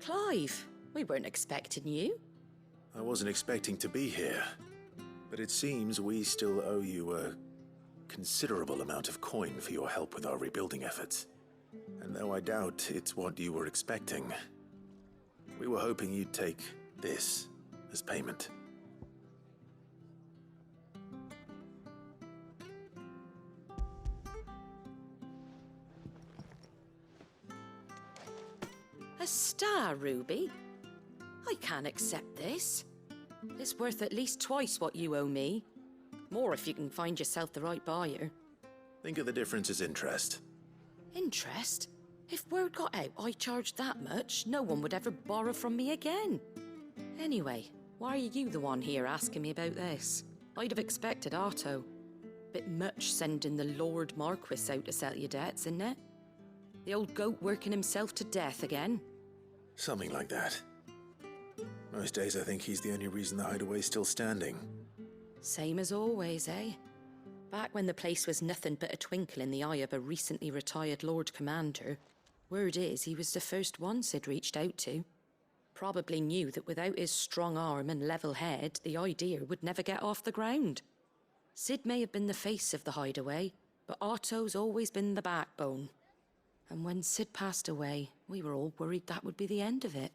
Clive, we weren't expecting you. I wasn't expecting to be here, but it seems we still owe you a considerable amount of coin for your help with our rebuilding efforts. And though I doubt it's what you were expecting, we were hoping you'd take this as payment. A star ruby? I can't accept this. It's worth at least twice what you owe me. More if you can find yourself the right buyer. Think of the difference as interest. Interest? If word got out I charged that much, no one would ever borrow from me again. Anyway, why are you the one here asking me about this? I'd have expected Otto. Bit much sending the Lord Marquis out to settle your debts, isn't it? The old goat working himself to death again? Something like that. Most days I think he's the only reason the hideaway's still standing. Same as always, eh? Back when the place was nothing but a twinkle in the eye of a recently retired Lord Commander, word is he was the first one Sid reached out to. Probably knew that without his strong arm and level head, the idea would never get off the ground. Sid may have been the face of the hideaway, but Otto's always been the backbone. And when Sid passed away, we were all worried that would be the end of it.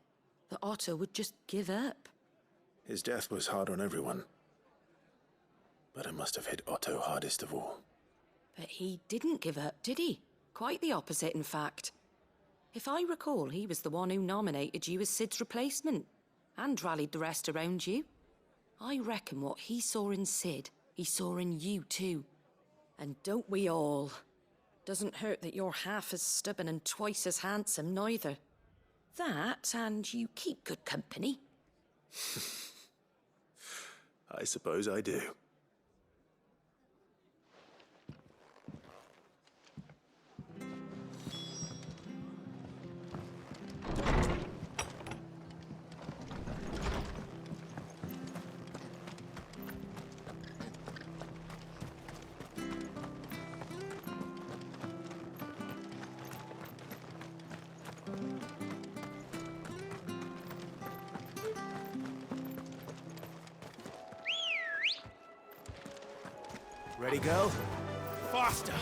That Otto would just give up. His death was hard on everyone. But it must have hit Otto hardest of all. But he didn't give up, did he? Quite the opposite, in fact. If I recall, he was the one who nominated you as Sid's replacement, and rallied the rest around you. I reckon what he saw in Sid, he saw in you too. And don't we all? Doesn't hurt that you're half as stubborn and twice as handsome, neither. That, and you keep good company. I suppose I do. Ready, go? Faster!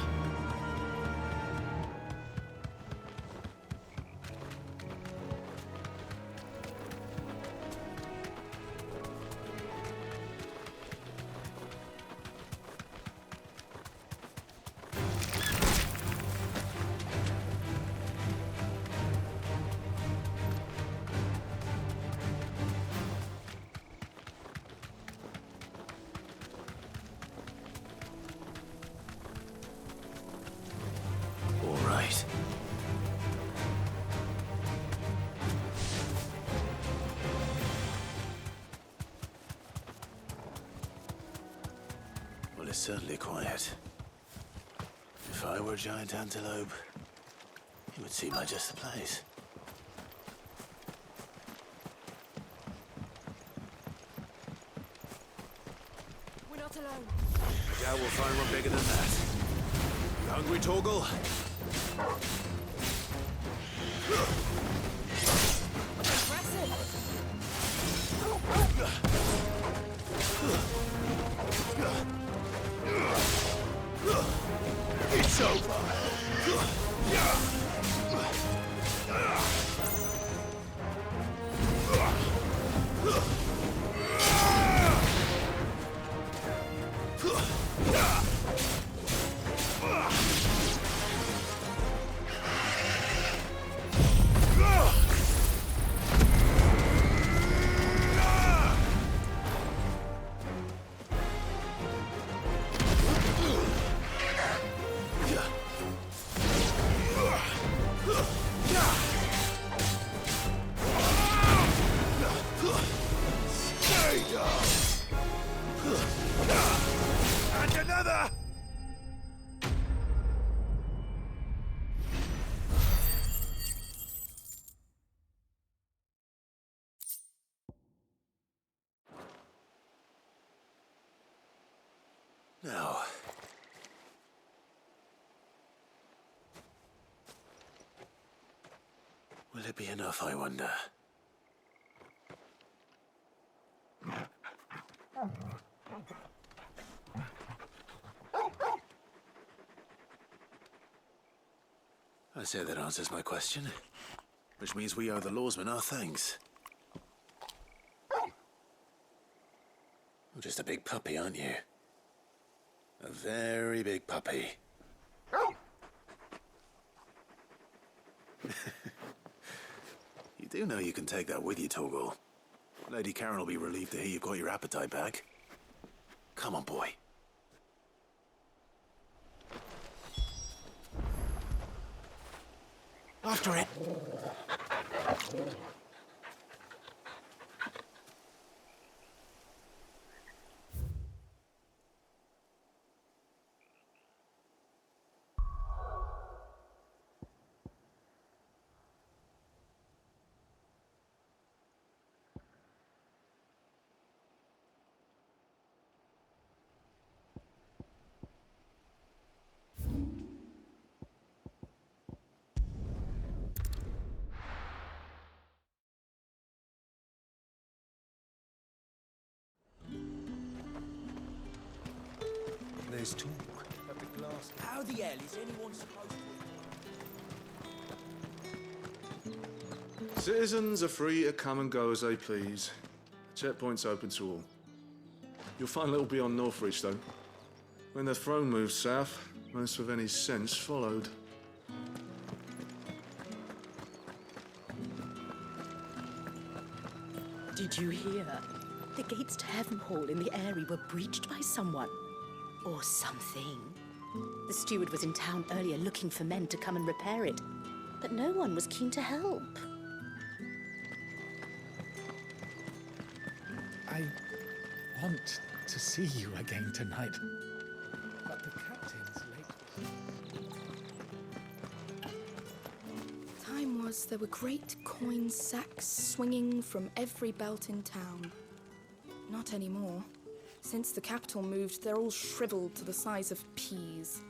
Well, it's certainly quiet. If I were a giant antelope, it would seem like just the place. We're not alone. I doubt we'll find one bigger than that. You hungry, Torgal? It's over! And another! Now, will it be enough, I wonder? I say that answers my question. Which means we owe the lawsman our thanks. You're just a big puppy, aren't you? A very big puppy. You do know you can take that with you, Torgal. Lady Karen will be relieved to hear you've got your appetite back. Come on, boy. After it. There's two. How the hell is anyone supposed to... Citizens are free to come and go as they please. Checkpoint's open to all. You'll find little beyond Northridge, though. When the throne moved south, most with any sense followed. Did you hear? The gates to Heaven Hall in the Eyrie were breached by someone. Or something. The steward was in town earlier looking for men to come and repair it, but no one was keen to help. I want to see you again tonight, but the captain's late. Time was there were great coin sacks swinging from every belt in town. Not anymore. Since the capital moved, they're all shriveled to the size of peas.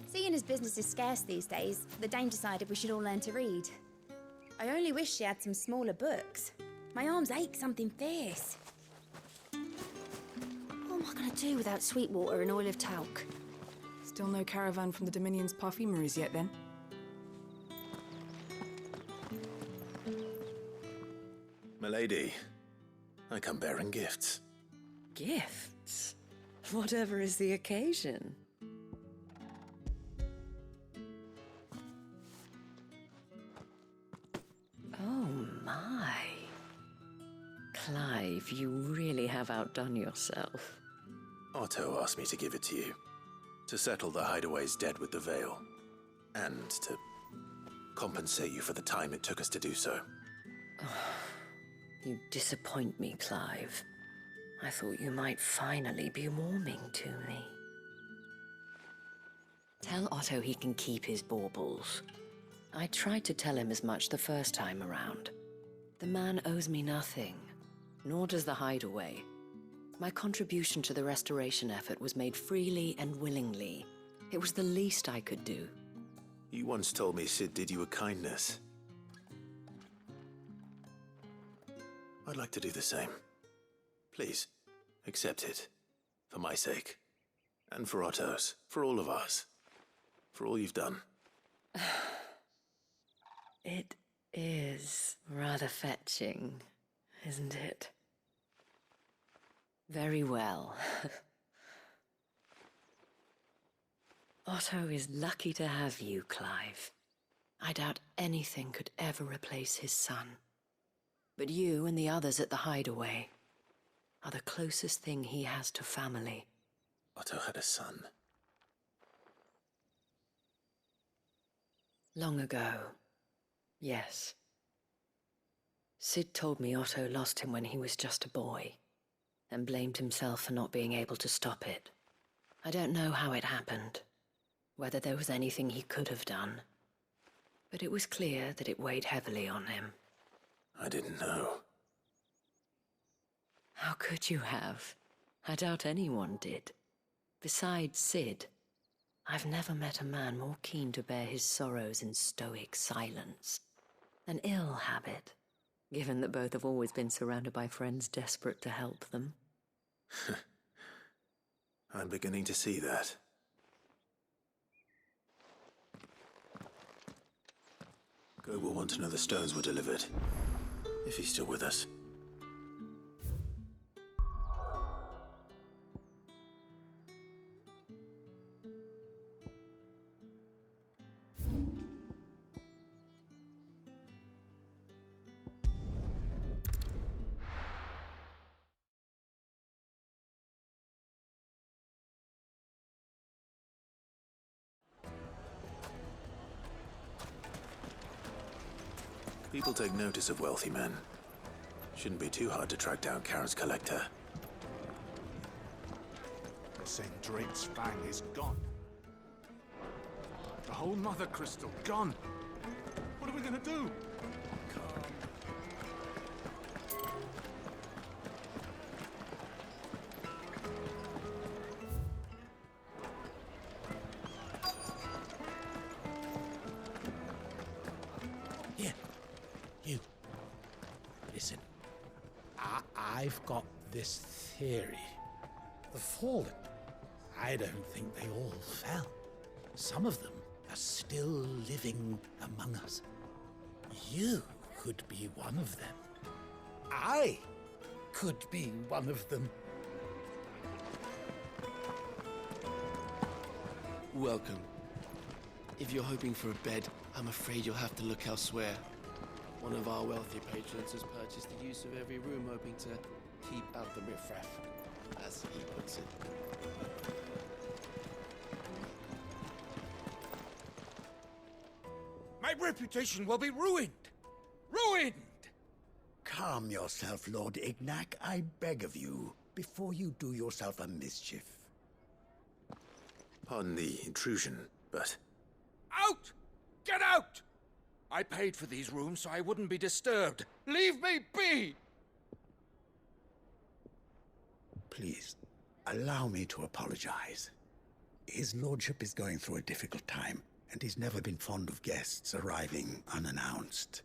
Seeing as business is scarce these days, the Dame decided we should all learn to read. I only wish she had some smaller books. My arms ache something fierce. What am I going to do without sweet water and oil of talc? Still no caravan from the Dominion's perfumeries yet, then? Milady, I come bearing gifts. Gifts? Whatever is the occasion. Oh my. Clive, you really have outdone yourself. Otto asked me to give it to you. To settle the Hideaway's debt with the Veil. And to compensate you for the time it took us to do so. You disappoint me, Clive. I thought you might finally be warming to me. Tell Otto he can keep his baubles. I tried to tell him as much the first time around. The man owes me nothing, nor does the Hideaway. My contribution to the restoration effort was made freely and willingly. It was the least I could do. You once told me Sid did you a kindness. I'd like to do the same. Please, accept it. For my sake. And for Otto's. For all of us. For all you've done. It is rather fetching, isn't it? Very well. Otto is lucky to have you, Clive. I doubt anything could ever replace his son. But you and the others at the Hideaway are the closest thing he has to family. Otto had a son. Long ago, yes. Sid told me Otto lost him when he was just a boy, and blamed himself for not being able to stop it. I don't know how it happened, whether there was anything he could have done, but it was clear that it weighed heavily on him. I didn't know. How could you have? I doubt anyone did. Besides Sid, I've never met a man more keen to bear his sorrows in stoic silence. An ill habit, given that both have always been surrounded by friends desperate to help them. I'm beginning to see that. Go will want to know the stones were delivered. If he's still with us. People take notice of wealthy men. Shouldn't be too hard to track down Karen's collector. They're saying Drake's fang is gone. The whole mother crystal gone. What are we gonna do? Here, you. Listen. I've got this theory. The Fallen, I don't think they all fell. Some of them are still living among us. You could be one of them. I could be one of them. Welcome. If you're hoping for a bed, I'm afraid you'll have to look elsewhere. One of our wealthy patrons has purchased the use of every room, hoping to keep out the riffraff, as he puts it. My reputation will be ruined! Ruined! Calm yourself, Lord Ignac, I beg of you, before you do yourself a mischief. Pardon the intrusion, but Out! Get out! I paid for these rooms so I wouldn't be disturbed. Leave me be! Please, allow me to apologize. His lordship is going through a difficult time, and he's never been fond of guests arriving unannounced.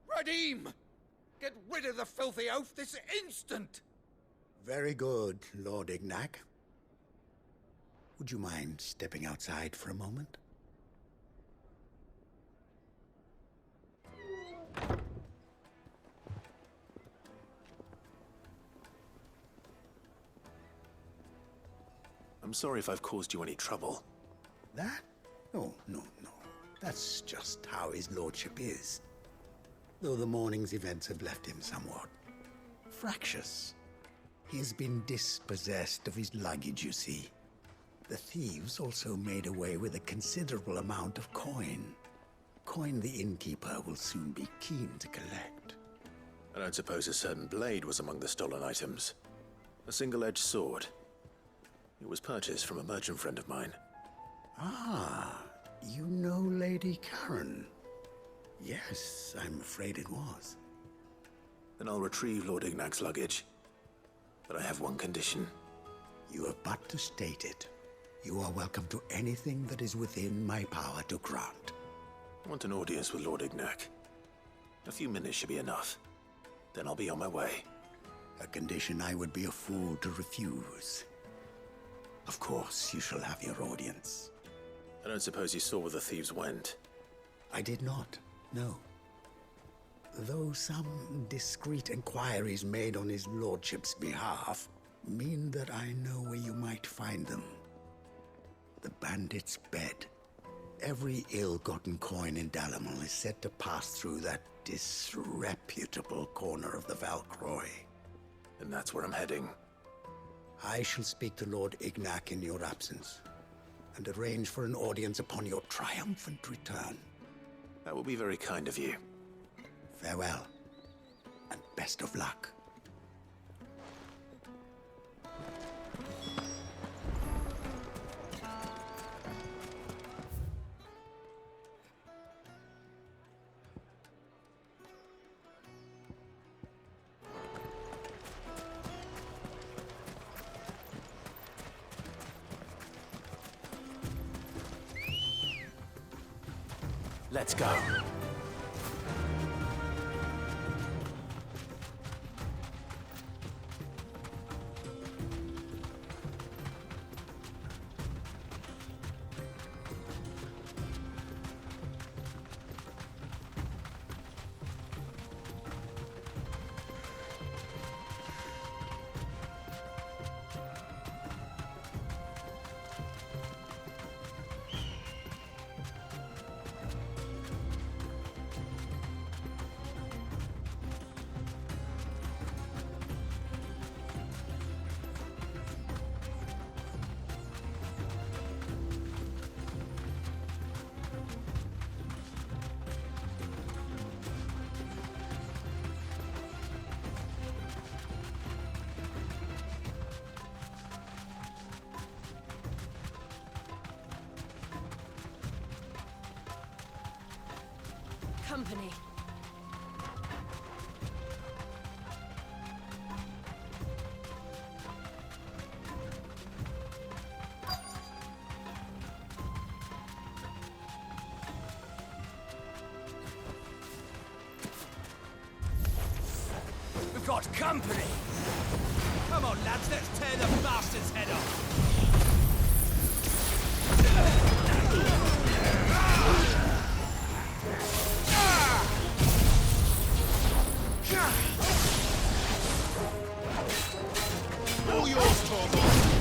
Radim! Get rid of the filthy oaf this instant! Very good, Lord Ignac. Would you mind stepping outside for a moment? I'm sorry if I've caused you any trouble. That? No. That's just how his lordship is. Though the morning's events have left him somewhat fractious. He has been dispossessed of his luggage, you see. The thieves also made away with a considerable amount of coin. Coin the innkeeper will soon be keen to collect. I don't suppose a certain blade was among the stolen items. A single-edged sword. It was purchased from a merchant friend of mine. Ah, you know Lady Karen. Yes, I'm afraid it was. Then I'll retrieve Lord Ignac's luggage. But I have one condition. You have but to state it. You are welcome to anything that is within my power to grant. I want an audience with Lord Ignac. A few minutes should be enough. Then I'll be on my way. A condition I would be a fool to refuse. Of course, you shall have your audience. I don't suppose you saw where the thieves went. I did not, no. Though some discreet inquiries made on his lordship's behalf mean that I know where you might find them. The bandit's bed. Every ill-gotten coin in Dalamon is said to pass through that disreputable corner of the Valcroy. And that's where I'm heading. I shall speak to Lord Ignac in your absence, and arrange for an audience upon your triumphant return. That will be very kind of you. Farewell, and best of luck. Let's go. company. We've got company! Come on, lads, let's tear the bastard's head off! All yours, Torgal!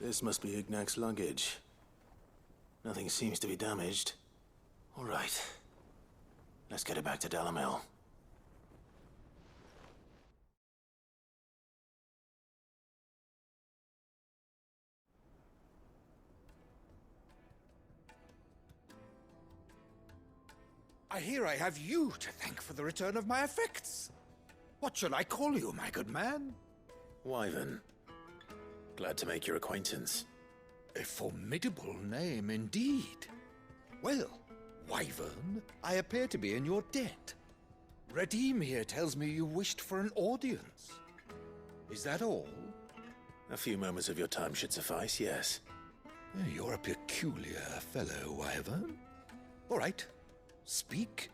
This must be Ignac's luggage. Nothing seems to be damaged. All right. Let's get it back to Dalamel. I hear I have you to thank for the return of my effects. What shall I call you, my good man? Wyvern. Glad to make your acquaintance. A formidable name indeed. Well, Wyvern, I appear to be in your debt. Redeem here tells me you wished for an audience. Is that all? A few moments of your time should suffice, yes. You're a peculiar fellow, Wyvern. All right, speak.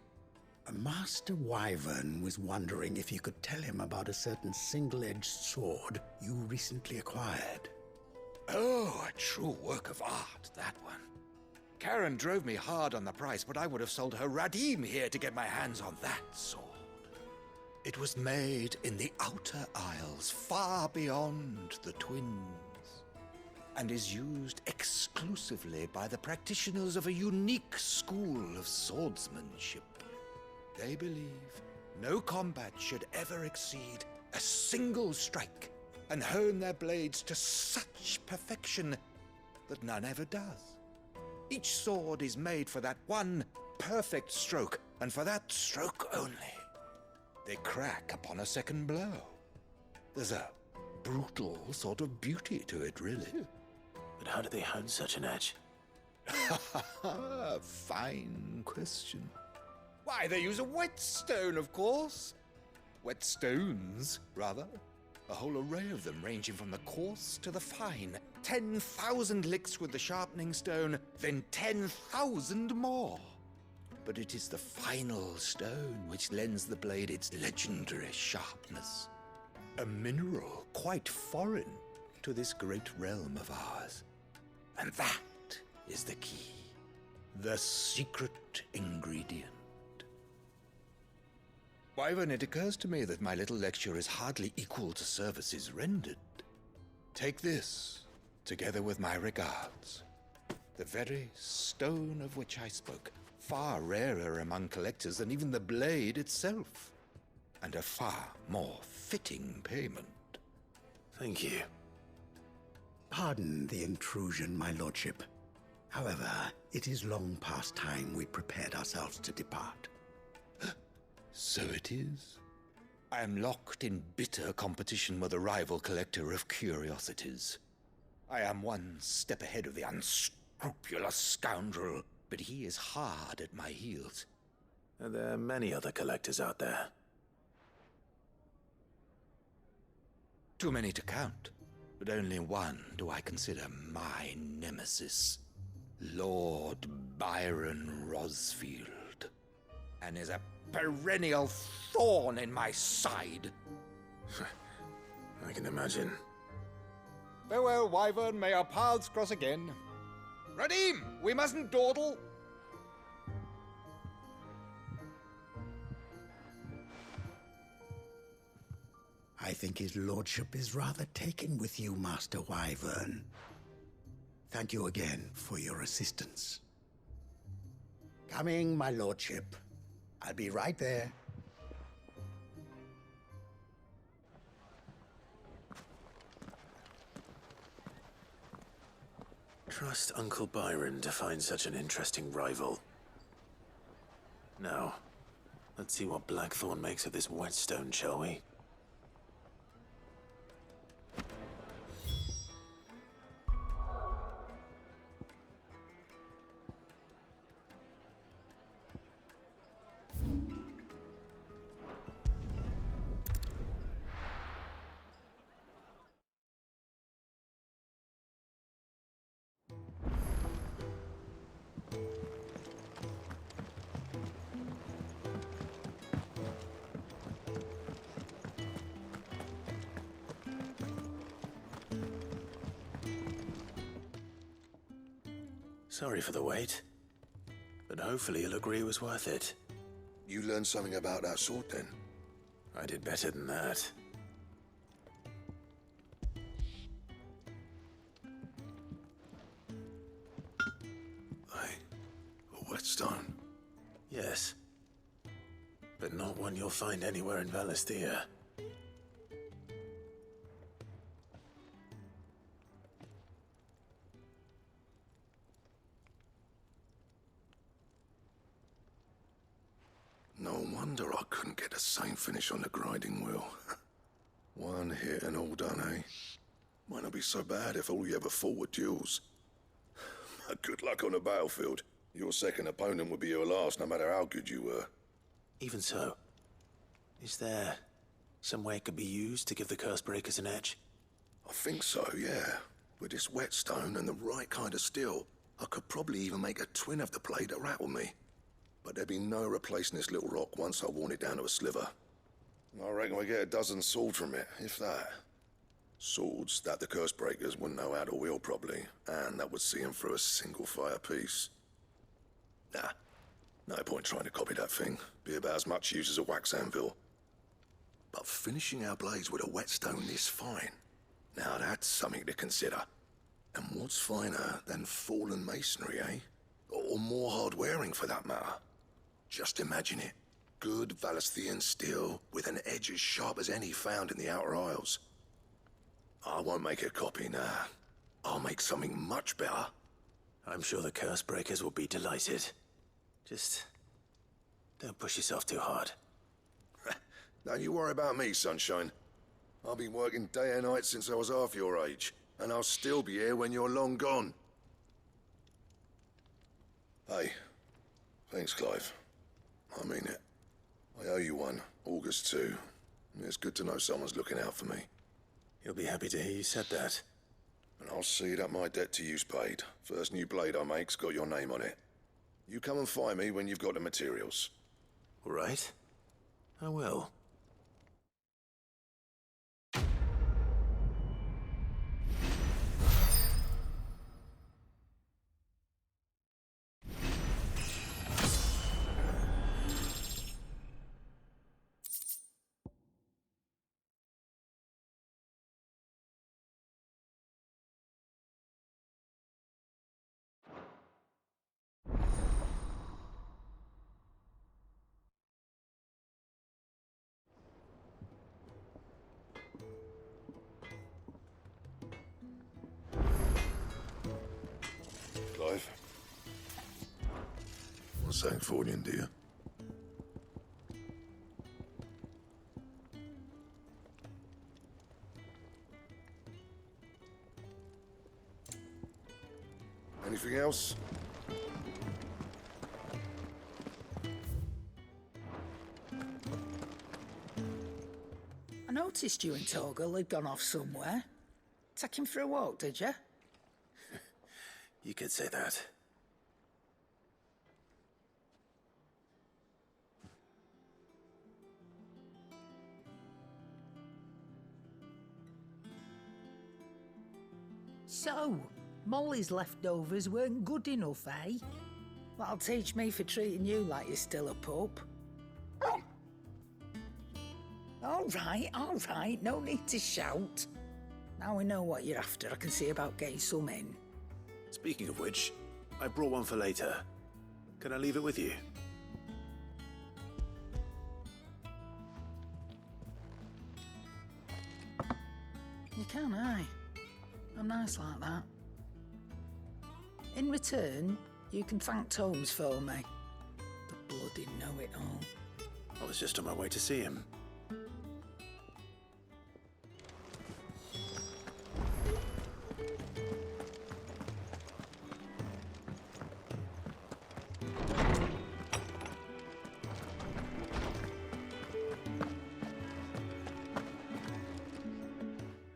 Master Wyvern was wondering if you could tell him about a certain single-edged sword you recently acquired. Oh, a true work of art, that one. Karen drove me hard on the price, but I would have sold her Radim here to get my hands on that sword. It was made in the Outer Isles, far beyond the Twins, and is used exclusively by the practitioners of a unique school of swordsmanship. They believe no combat should ever exceed a single strike, and hone their blades to such perfection that none ever does. Each sword is made for that one perfect stroke, and for that stroke only. They crack upon a second blow. There's a brutal sort of beauty to it, really. But how do they hone such an edge? Fine question. Why, they use a whetstone, of course. Whetstones, rather. A whole array of them, ranging from the coarse to the fine. 10,000 licks with the sharpening stone, then 10,000 more. But it is the final stone which lends the blade its legendary sharpness. A mineral quite foreign to this great realm of ours. And that is the key. The secret ingredient. Wyvern, it occurs to me that my little lecture is hardly equal to services rendered. Take this, together with my regards. The very stone of which I spoke, far rarer among collectors than even the blade itself, and a far more fitting payment. Thank you. Pardon the intrusion, my lordship. However, it is long past time we prepared ourselves to depart. So it is. I am locked in bitter competition with a rival collector of curiosities. I am one step ahead of the unscrupulous scoundrel, but he is hard at my heels. Are there many other collectors out there? Too many to count, but only one do I consider my nemesis. Lord Byron Rosfield, and is a perennial thorn in my side. I can imagine. Farewell, Wyvern. May our paths cross again. Radim, we mustn't dawdle. I think his lordship is rather taken with you, Master Wyvern. Thank you again for your assistance. Coming, my lordship. I'll be right there. Trust Uncle Byron to find such an interesting rival. Now, let's see what Blackthorn makes of this whetstone, shall we? Sorry for the wait, but hopefully he'll agree it was worth it. You learned something about that sword, then? I did better than that. A whetstone? Yes, but not one you'll find anywhere in Valisthea. No wonder I couldn't get the same finish on the grinding wheel. One hit and all done, eh? Might not be so bad if all you ever fought were duels. Good luck on the battlefield. Your second opponent would be your last, no matter how good you were. Even so, is there some way it could be used to give the curse breakers an edge? I think so, yeah. With this whetstone and the right kind of steel, I could probably even make a twin of the blade that rattled me. But there'd be no replacing this little rock once I worn it down to a sliver. I reckon we get a dozen swords from it, if that. Swords that the curse breakers wouldn't know how to wield properly, and that would see them through a single fire piece. Nah, no point trying to copy that thing. Be about as much use as a wax anvil. But finishing our blades with a whetstone this fine, now that's something to consider. And what's finer than fallen masonry, eh? Or more hard-wearing, for that matter. Just imagine it. Good Valisthean steel with an edge as sharp as any found in the Outer Isles. I won't make a copy, nah. I'll make something much better. I'm sure the curse breakers will be delighted. Just don't push yourself too hard. Don't you worry about me, sunshine. I've been working day and night since I was half your age, and I'll still be here when you're long gone. Hey, thanks, Clive. I mean it. I owe you one, August too. It's good to know someone's looking out for me. He'll be happy to hear you said that. And I'll see that my debt to you's paid. First new blade I make's got your name on it. You come and find me when you've got the materials. All right. I will. for Sancfordian, do you? Anything else? I noticed you and Torgal had gone off somewhere. Take him for a walk, did you? You could say that. So, Molly's leftovers weren't good enough, eh? That'll teach me for treating you like you're still a pup. All right, no need to shout. Now we know what you're after, I can see about getting some in. Speaking of which, I brought one for later. Can I leave it with you? You can, aye. I'm nice like that. In return, you can thank Tomes for me. The bloody know-it-all. I was just on my way to see him.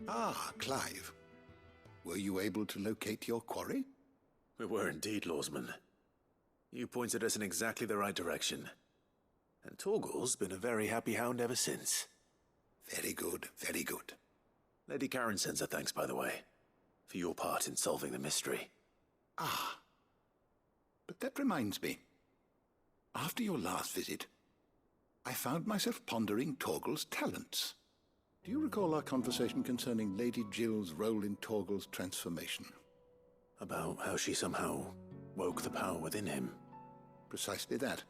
Ah, Clive. Were you able to locate your quarry? We were indeed, Lawsman. You pointed us in exactly the right direction. And Torgal's been a very happy hound ever since. Very good, very good. Lady Karen sends her thanks, by the way, for your part in solving the mystery. Ah. But that reminds me. After your last visit, I found myself pondering Torgal's talents. Do you recall our conversation concerning Lady Jill's role in Torgal's transformation? About how she somehow woke the power within him. Precisely that.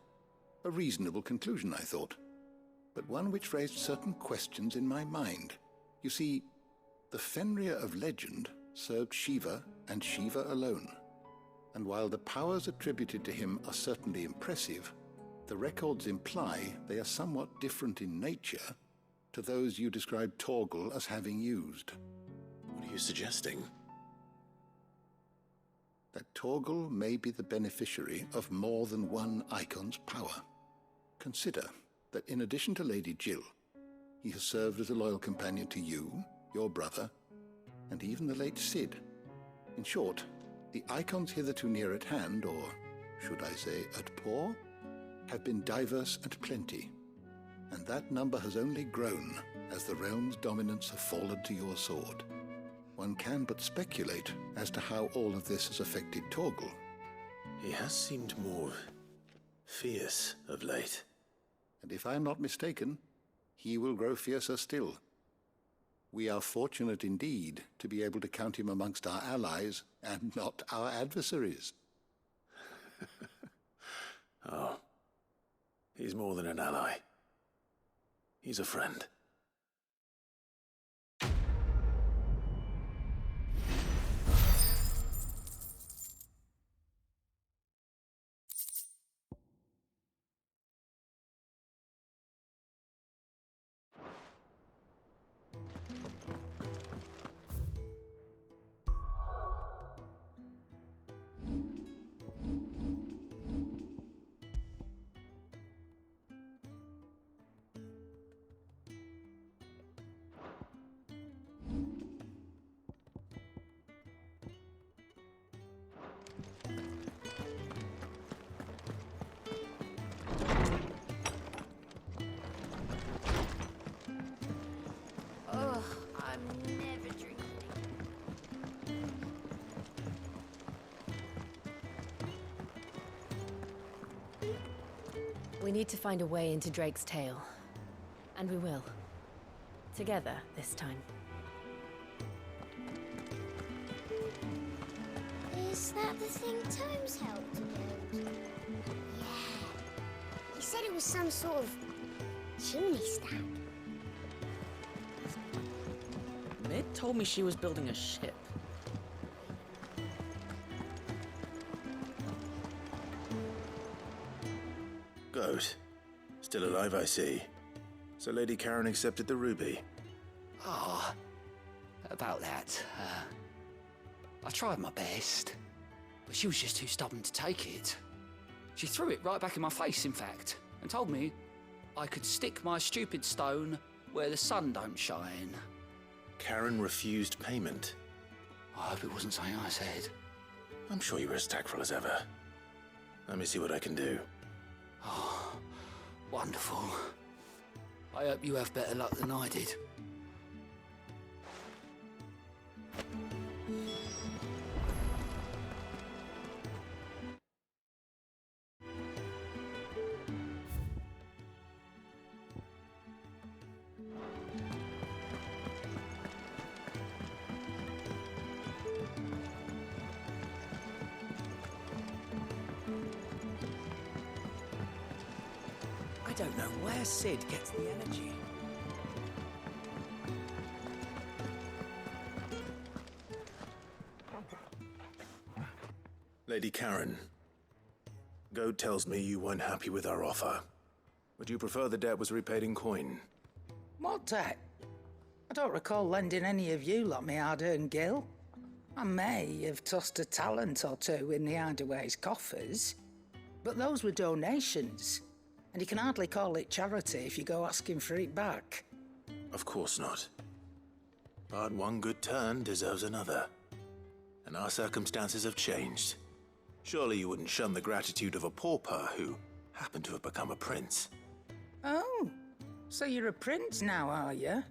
A reasonable conclusion, I thought. But one which raised certain questions in my mind. You see, the Fenrir of legend served Shiva and Shiva alone. And while the powers attributed to him are certainly impressive, the records imply they are somewhat different in nature to those you described Torgal as having used. What are you suggesting? That Torgal may be the beneficiary of more than one icon's power. Consider that in addition to Lady Jill, he has served as a loyal companion to you, your brother, and even the late Cid. In short, the icons hitherto near at hand, or should I say at paw, have been diverse and plenty, and that number has only grown as the realm's dominance have fallen to your sword. One can but speculate as to how all of this has affected Torgal. He has seemed more fierce of late. And if I am not mistaken, he will grow fiercer still. We are fortunate indeed to be able to count him amongst our allies and not our adversaries. Oh, he's more than an ally. He's a friend. Ugh, I'm never drinking. We need to find a way into Drake's tail. And we will. Together, this time. Is that the thing Tomes helped to build? Yeah. He said it was some sort of chimney stack. Mid told me she was building a ship. Goat. Still alive, I see. So Lady Karen accepted the ruby. Ah, about that. I tried my best, but she was just too stubborn to take it. She threw it right back in my face, in fact, and told me I could stick my stupid stone where the sun don't shine. Karen refused payment. I hope it wasn't something I said. I'm sure you were as tactful as ever. Let me see what I can do. Oh, wonderful. I hope you have better luck than I did. I don't know where Sid gets the energy. Lady Karen, Goat tells me you weren't happy with our offer. Would you prefer the debt was repaid in coin? What debt? I don't recall lending any of you lot me hard-earned gil. I may have tossed a talent or two in the Hideaway's coffers, but those were donations, and you can hardly call it charity if you go asking for it back. Of course not. But one good turn deserves another. And our circumstances have changed. Surely you wouldn't shun the gratitude of a pauper who happened to have become a prince. Oh, so you're a prince now, are you?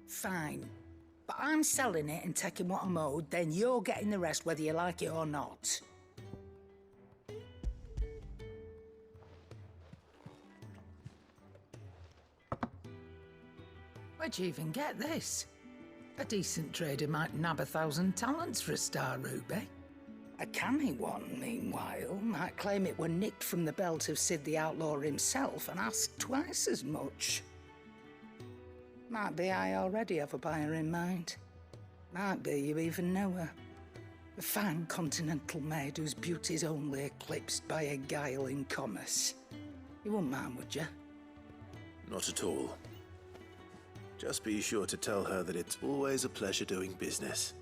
Fine. But I'm selling it and taking what I'm owed, then you're getting the rest whether you like it or not. Where'd you even get this? A decent trader might nab 1,000 talents for a star ruby. A canny one, meanwhile, might claim it were nicked from the belt of Sid the Outlaw himself and ask twice as much. Might be I already have a buyer in mind. Might be you even know her. A fine continental maid whose beauty's only eclipsed by a guile in commerce. You wouldn't mind, would you? Not at all. Just be sure to tell her that it's always a pleasure doing business.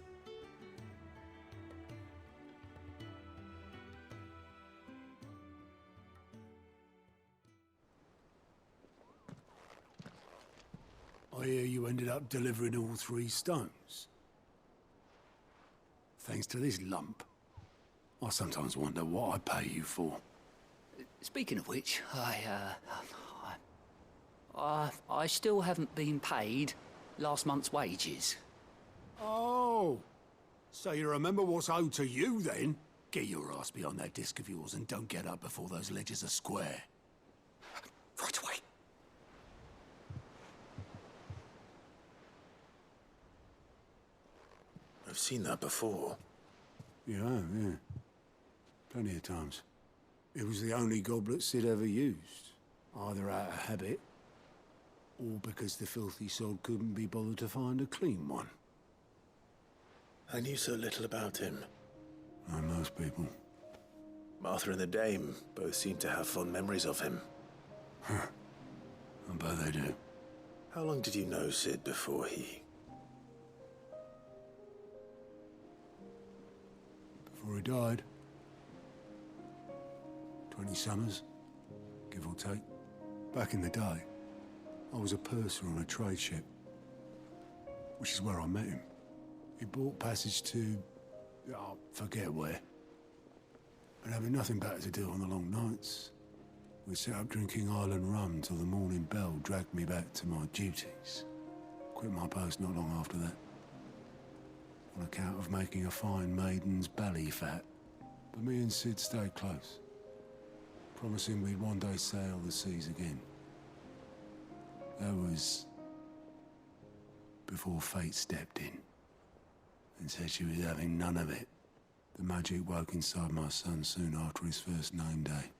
I hear you ended up delivering all 3 stones. Thanks to this lump. I sometimes wonder what I pay you for. Speaking of which, I still haven't been paid last month's wages. Oh, so you remember what's owed to you then? Get your ass behind that disc of yours and don't get up before those ledgers are square. Right away. I've seen that before. Yeah. Plenty of times. It was the only goblet Sid ever used, either out of habit, or because the filthy sod couldn't be bothered to find a clean one. I knew so little about him. Like most people. Martha and the Dame both seem to have fond memories of him. I bet they do. How long did you know Sid before he... Before he died. 20 summers, give or take. Back in the day, I was a purser on a trade ship, which is where I met him. He bought passage to... I forget where. And having nothing better to do on the long nights, we set up drinking island rum till the morning bell dragged me back to my duties. Quit my post not long after that. On account of making a fine maiden's belly fat. But me and Sid stayed close, promising we'd one day sail the seas again. That was before fate stepped in and said she was having none of it. The magic woke inside my son soon after his first name day,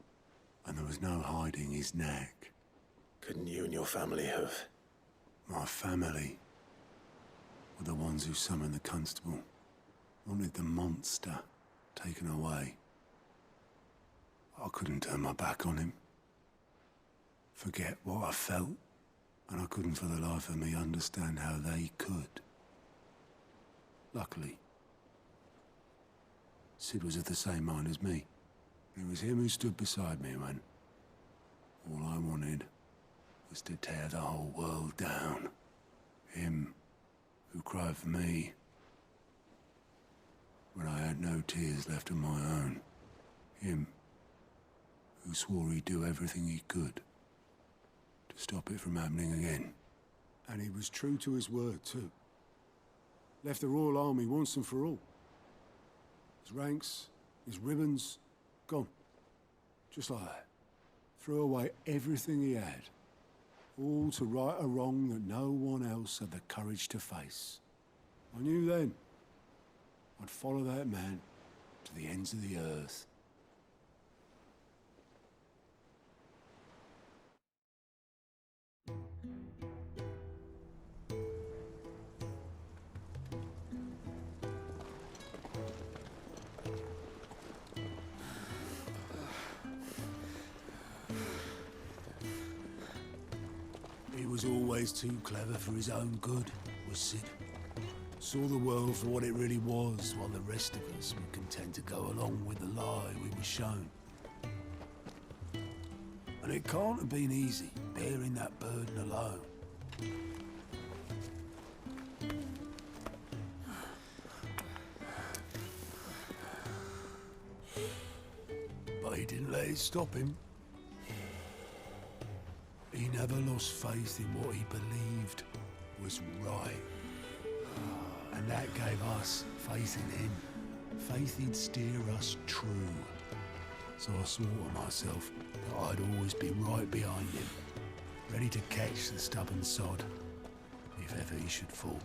and there was no hiding his knack. Couldn't you and your family have... My family were the ones who summoned the constable, wanted the monster taken away. I couldn't turn my back on him. forget what I felt, and I couldn't for the life of me understand how they could. Luckily, Sid was of the same mind as me. It was him who stood beside me when all I wanted was to tear the whole world down. Him who cried for me when I had no tears left of my own. Him who swore he'd do everything he could to stop it from happening again. And he was true to his word, too. Left the Royal Army once and for all. His ranks, his ribbons, gone. Just like that. Threw away everything he had. All to right a wrong that no one else had the courage to face. I knew then I'd follow that man to the ends of the earth. He was always too clever for his own good, was Sid. Saw the world for what it really was, while the rest of us were content to go along with the lie we were shown. And it can't have been easy, bearing that burden alone. But he didn't let it stop him. He never lost faith in what he believed was right. And that gave us faith in him. Faith he'd steer us true. So I swore to myself that I'd always be right behind him, ready to catch the stubborn sod, if ever he should fall.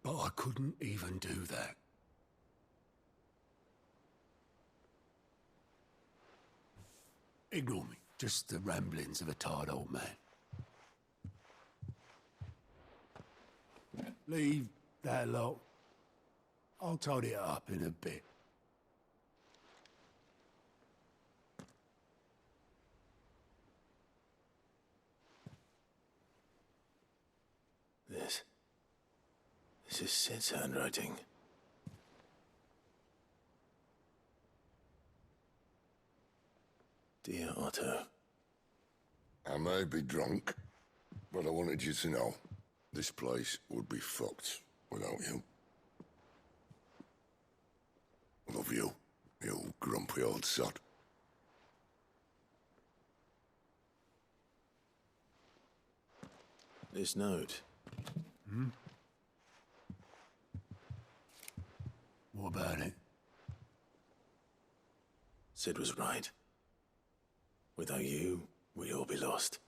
But I couldn't even do that. Ignore me. Just the ramblings of a tired old man. Leave that lot. I'll tidy it up in a bit. This is Sid's handwriting. Dear Otto. I may be drunk, but I wanted you to know this place would be fucked without you. Love you, you grumpy old sod. This note. Hmm? What about it? Sid was right. Without you, we'd all be lost.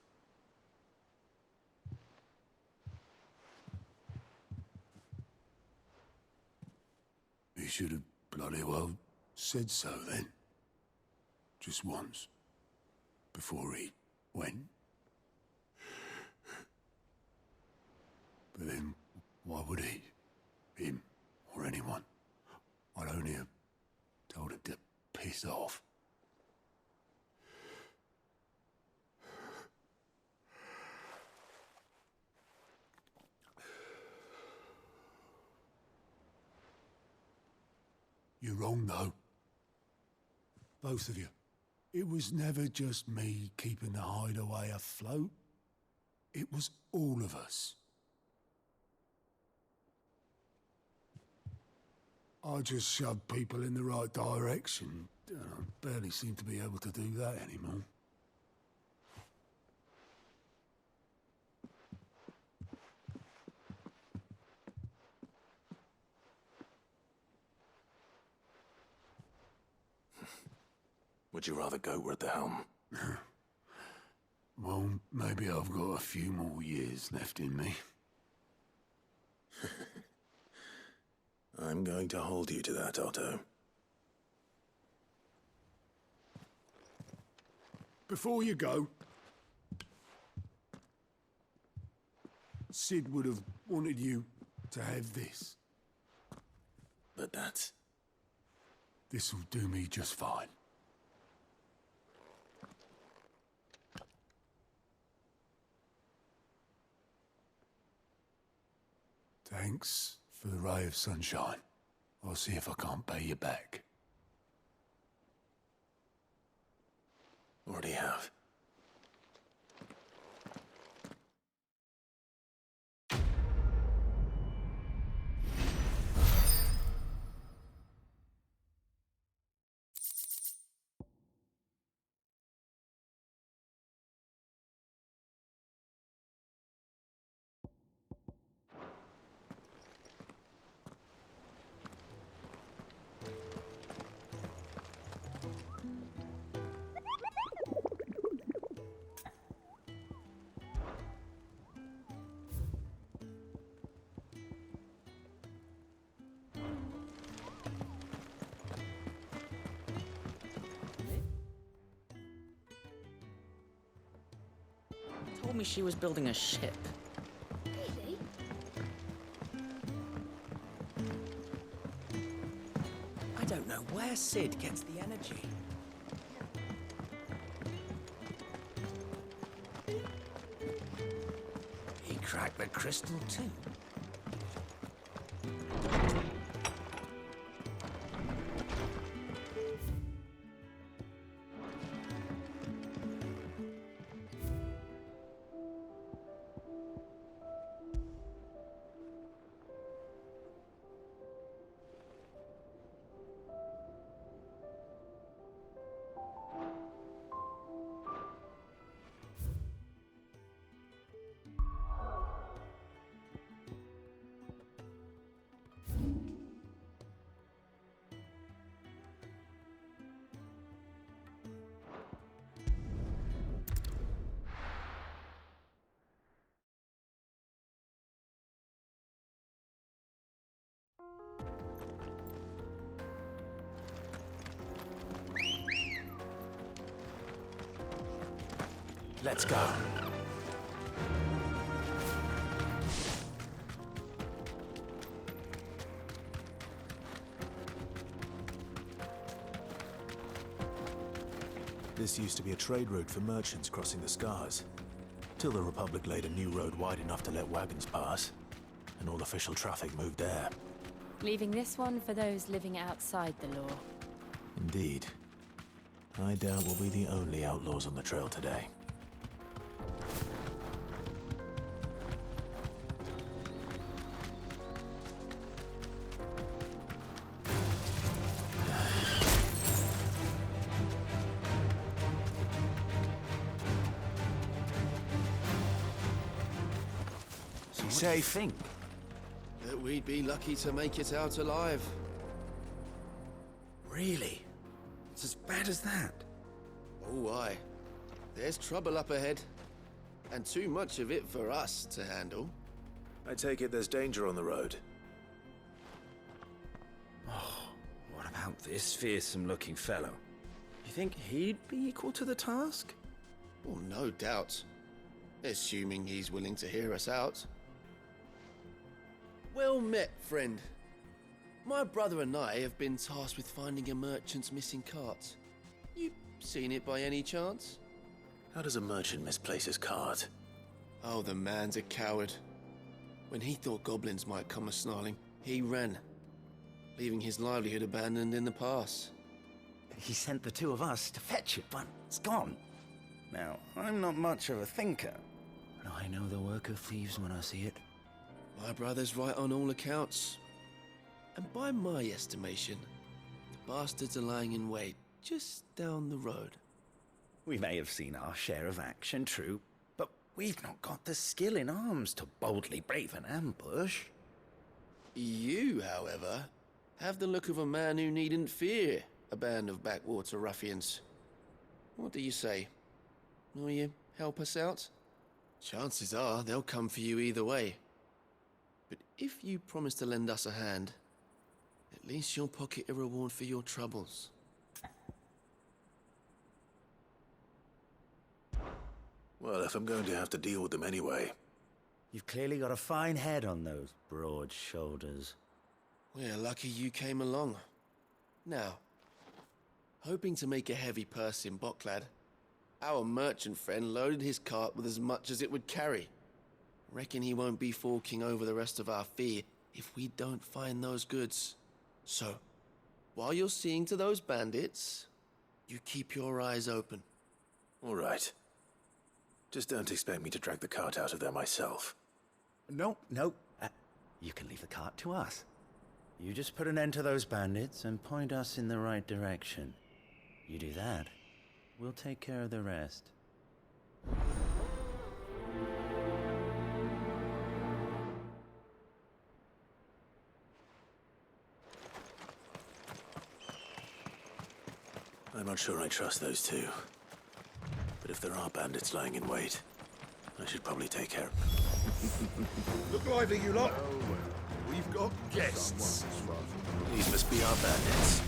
He should have bloody well said so then. Just once. Before he went. But then, why would he? Him, or anyone? I'd only have told him to piss off. You're wrong, though. Both of you. It was never just me keeping the hideaway afloat. It was all of us. I just shoved people in the right direction. I barely seem to be able to do that anymore. Would you rather go at the helm? Well, maybe I've got a few more years left in me. I'm going to hold you to that, Otto. Before you go, Sid would have wanted you to have this. but that's... This'll do me just fine. Thanks for the ray of sunshine. I'll see if I can't pay you back. Already have. Told me she was building a ship. Really? I don't know where Sid gets the energy. He cracked the crystal too. Let's go. This used to be a trade route for merchants crossing the Scars, till the Republic laid a new road wide enough to let wagons pass, and all official traffic moved there. Leaving this one for those living outside the law. Indeed. I doubt we'll be the only outlaws on the trail today. Safe. Think that we'd be lucky to make it out alive. Really? It's as bad as that? Oh, aye. There's trouble up ahead, and too much of it for us to handle. I take it there's danger on the road. Oh, what about this fearsome-looking fellow? You think he'd be equal to the task? Oh, no doubt. Assuming he's willing to hear us out. Well met, friend. My brother and I have been tasked with finding a merchant's missing cart. You seen it by any chance? How does a merchant misplace his cart? Oh, the man's a coward. When he thought goblins might come a-snarling, he ran, leaving his livelihood abandoned in the pass. He sent the two of us to fetch it, but it's gone. Now, I'm not much of a thinker, but I know the work of thieves when I see it. My brother's right on all accounts. And by my estimation, the bastards are lying in wait just down the road. We may have seen our share of action, true, but we've not got the skill in arms to boldly brave an ambush. You, however, have the look of a man who needn't fear a band of backwater ruffians. What do you say? Will you help us out? Chances are they'll come for you either way. But if you promise to lend us a hand, at least you'll pocket a reward for your troubles. Well, if I'm going to have to deal with them anyway. You've clearly got a fine head on those broad shoulders. We're lucky you came along. Now, hoping to make a heavy purse in Boklad, our merchant friend loaded his cart with as much as it would carry. Reckon he won't be forking over the rest of our fee if we don't find those goods. So, while you're seeing to those bandits, you keep your eyes open. All right. Just don't expect me to drag the cart out of there myself. No. You can leave the cart to us. You just put an end to those bandits and point us in the right direction. You do that, we'll take care of the rest. I'm not sure I trust those two. But if there are bandits lying in wait, I should probably take care of them. Look lively, you lot. We've got guests. These must be our bandits.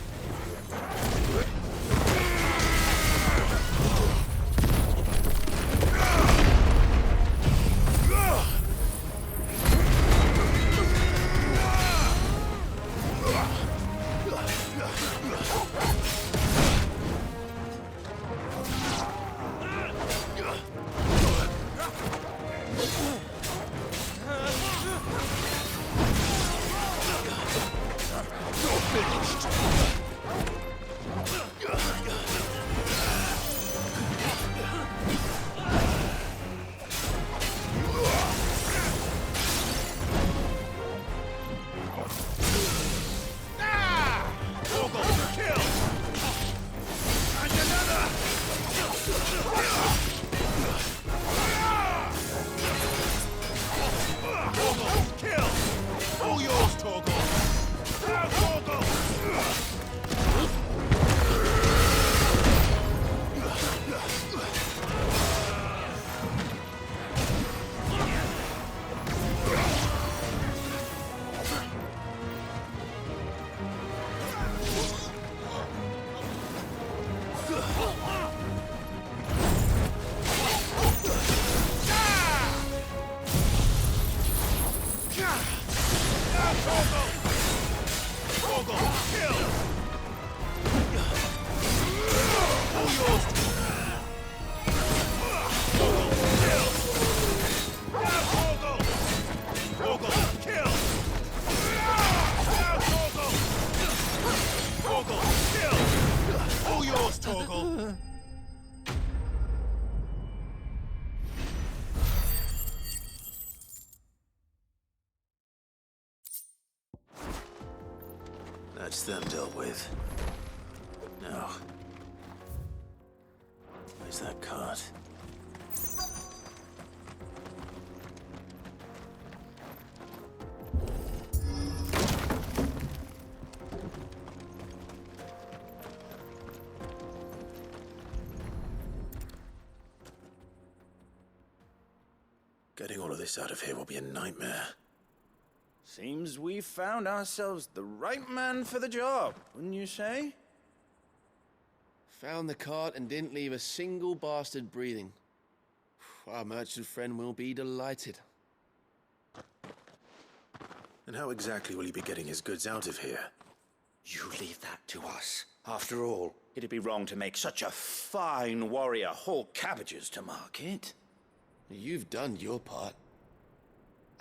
That's them dealt with. Now, where's that cart? Getting all of this out of here will be a nightmare. Seems we found ourselves the right man for the job, wouldn't you say? Found the cart and didn't leave a single bastard breathing. Our merchant friend will be delighted. And how exactly will he be getting his goods out of here? You leave that to us. After all, it'd be wrong to make such a fine warrior haul cabbages to market. You've done your part.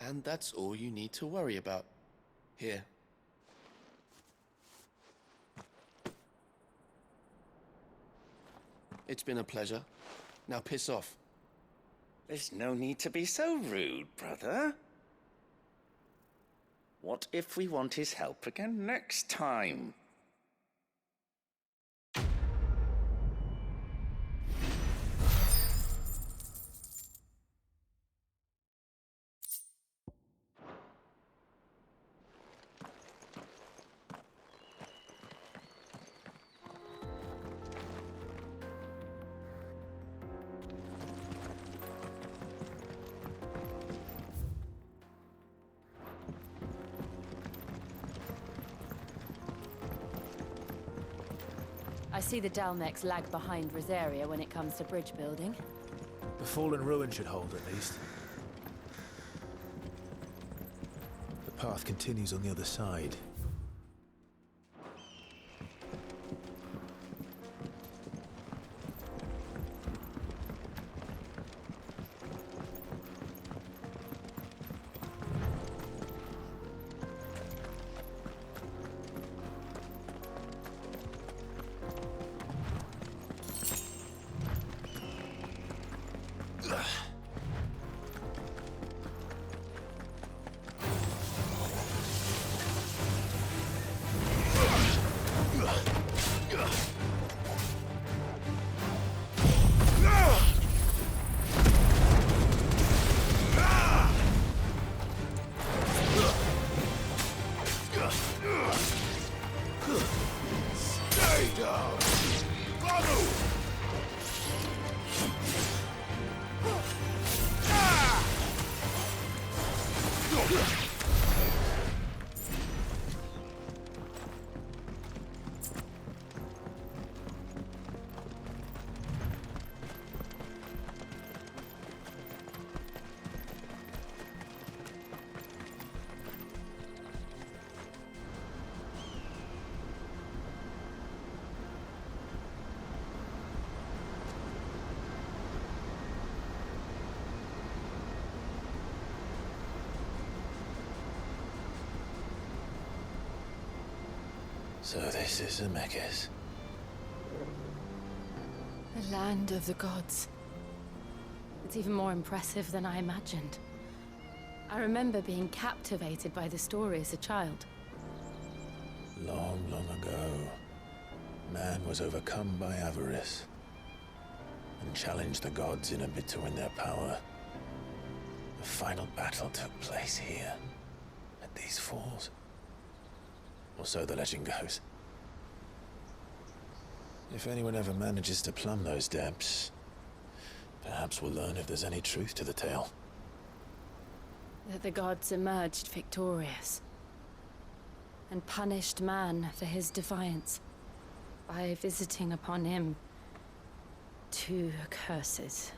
And that's all you need to worry about. Here. It's been a pleasure. Now piss off. There's no need to be so rude, brother. What if we want his help again next time? I see the Dalmex lag behind Rosaria when it comes to bridge building. The fallen ruin should hold, at least. The path continues on the other side. So this is Zemeckis. The land of the gods. It's even more impressive than I imagined. I remember being captivated by the story as a child. Long, long ago, man was overcome by avarice and challenged the gods in a bid to win their power. The final battle took place here, at these falls. Or so the legend goes. If anyone ever manages to plumb those depths, perhaps we'll learn if there's any truth to the tale. That the gods emerged victorious and punished man for his defiance by visiting upon him 2 curses.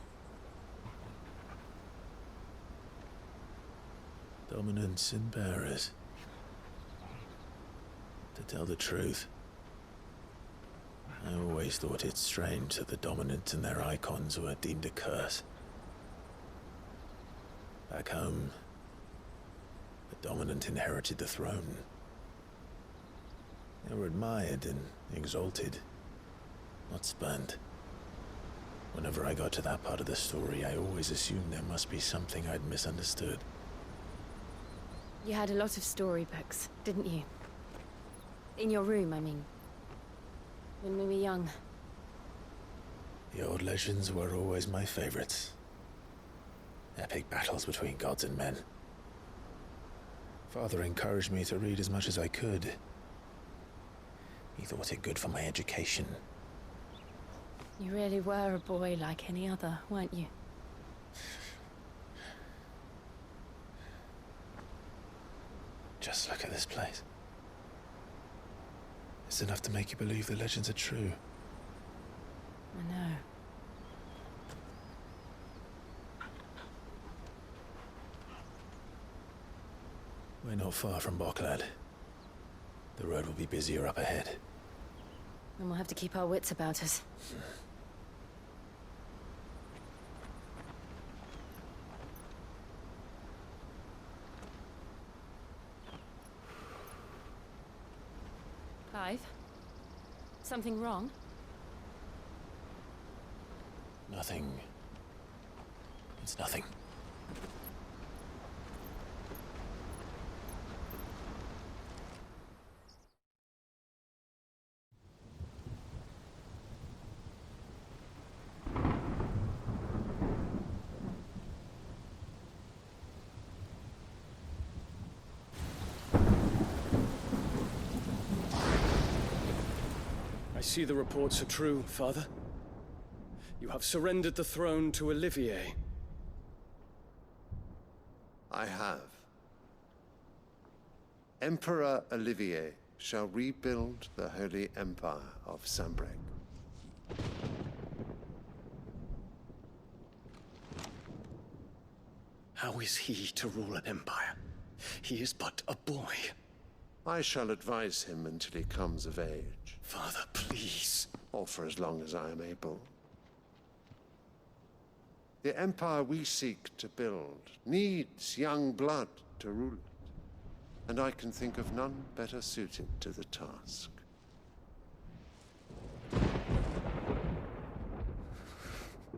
Dominants and bearers. To tell the truth, I always thought it strange that the dominants and their icons were deemed a curse. Back home, the dominant inherited the throne. They were admired and exalted, not spurned. Whenever I got to that part of the story, I always assumed there must be something I'd misunderstood. You had a lot of storybooks, didn't you? In your room, I mean. When we were young. The old legends were always my favorites. Epic battles between gods and men. Father encouraged me to read as much as I could. He thought it good for my education. You really were a boy like any other, weren't you? Just look at this place. It's enough to make you believe the legends are true. I know. We're not far from Boklad. The road will be busier up ahead. And we'll have to keep our wits about us. Clive? Something wrong? Nothing. It's nothing. I see the reports are true, Father. You have surrendered the throne to Olivier. I have. Emperor Olivier shall rebuild the Holy Empire of Sanbreque. How is he to rule an empire? He is but a boy. I shall advise him until he comes of age. Father, please. Or for as long as I am able. The empire we seek to build needs young blood to rule it, and I can think of none better suited to the task.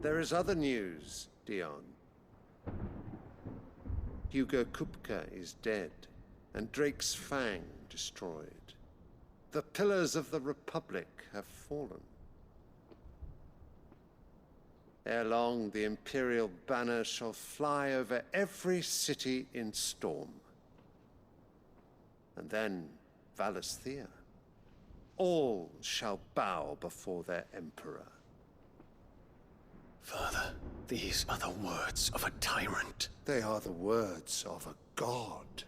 There is other news, Dion. Hugo Kupka is dead, and Drake's Fang destroyed. The pillars of the Republic have fallen. Ere long, the Imperial banner shall fly over every city in Storm. And then Valisthea. All shall bow before their Emperor. Father, these are the words of a tyrant. They are the words of a god.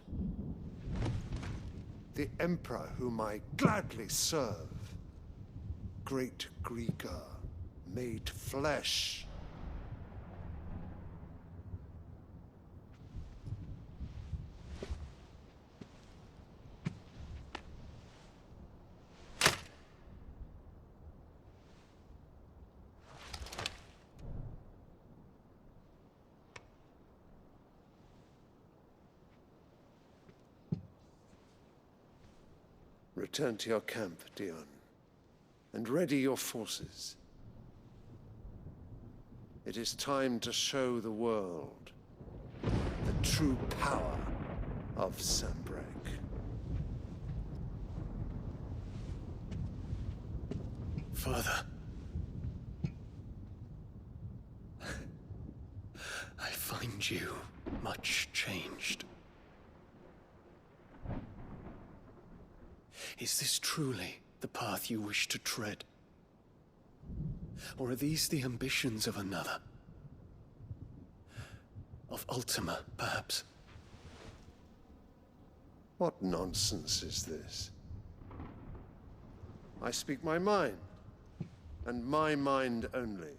The Emperor whom I gladly serve. Great Greeker, made flesh. Return to your camp, Dion, and ready your forces. It is time to show the world the true power of Sanbreque. Father. I find you much changed. Is this truly the path you wish to tread? Or are these the ambitions of another? Of Ultima, perhaps? What nonsense is this? I speak my mind, and my mind only.